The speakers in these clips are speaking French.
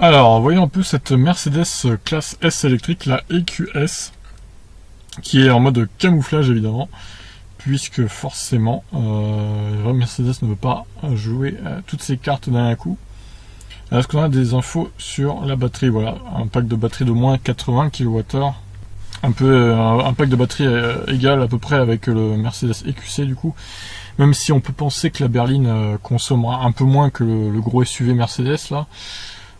Alors, voyons un peu cette Mercedes classe S électrique, la EQS, qui est en mode camouflage évidemment, puisque forcément, Mercedes ne veut pas jouer toutes ses cartes d'un coup. Est-ce qu'on a des infos sur la batterie? Voilà, un pack de batterie de moins 80 kWh, un pack de batterie égal à peu près avec le Mercedes EQC du coup, même si on peut penser que la berline consommera un peu moins que le gros SUV Mercedes là.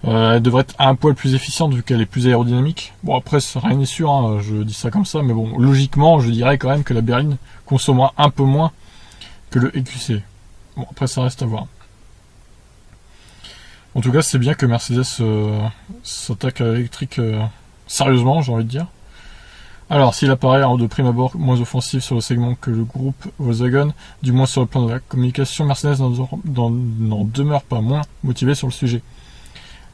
Elle devrait être un poil plus efficiente vu qu'elle est plus aérodynamique. Bon après rien n'est sûr, hein, je dis ça comme ça, mais bon logiquement je dirais quand même que la berline consommera un peu moins que le EQC. Bon après ça reste à voir. En tout cas c'est bien que Mercedes s'attaque à l'électrique sérieusement, j'ai envie de dire. Alors s'il apparaît de prime abord moins offensif sur le segment que le groupe Volkswagen, du moins sur le plan de la communication, Mercedes n'en demeure pas moins motivé sur le sujet.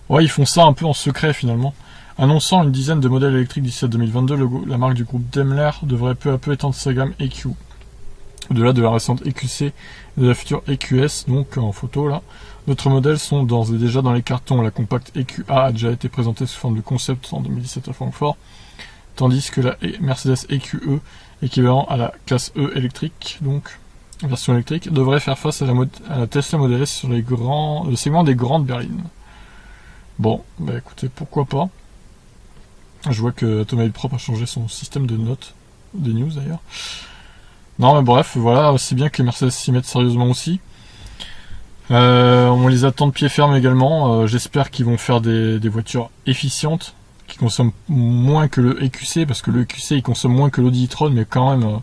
Ouais, ils font ça un peu en secret finalement. Annonçant une dizaine de modèles électriques d'ici à 2022, la marque du groupe Daimler devrait peu à peu étendre sa gamme EQ. Au-delà de la récente EQC et de la future EQS, donc en photo là, d'autres modèles sont d'ores et déjà dans les cartons. La compacte EQA a déjà été présentée sous forme de concept en 2017 à Francfort, tandis que la Mercedes EQE, équivalent à la classe E électrique, donc version électrique, devrait faire face à la Tesla Model S sur le segment des grandes berlines. Bon, bah écoutez, pourquoi pas. Je vois que Automobile Propre a changé son système de notes, des news d'ailleurs. Non mais bref, voilà, c'est bien que les Mercedes s'y mettent sérieusement aussi. On les attend de pied ferme également. J'espère qu'ils vont faire des voitures efficientes, qui consomment moins que le EQC, parce que le EQC il consomme moins que l'Audi e-tron, mais quand même,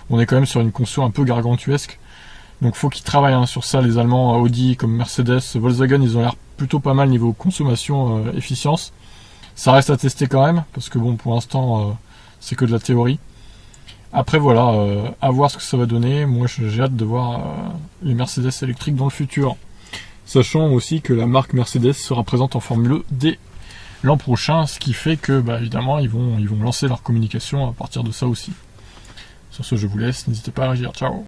on est quand même sur une conso un peu gargantuesque. Donc faut qu'ils travaillent sur ça, les Allemands, Audi comme Mercedes, Volkswagen, ils ont l'air plutôt pas mal niveau consommation, efficience. Ça reste à tester quand même, parce que bon, pour l'instant, c'est que de la théorie. Après voilà, à voir ce que ça va donner. Moi j'ai hâte de voir les Mercedes électriques dans le futur. Sachant aussi que la marque Mercedes sera présente en Formule E dès l'an prochain, ce qui fait que bah, évidemment ils vont lancer leur communication à partir de ça aussi. Sur ce je vous laisse, n'hésitez pas à réagir, ciao.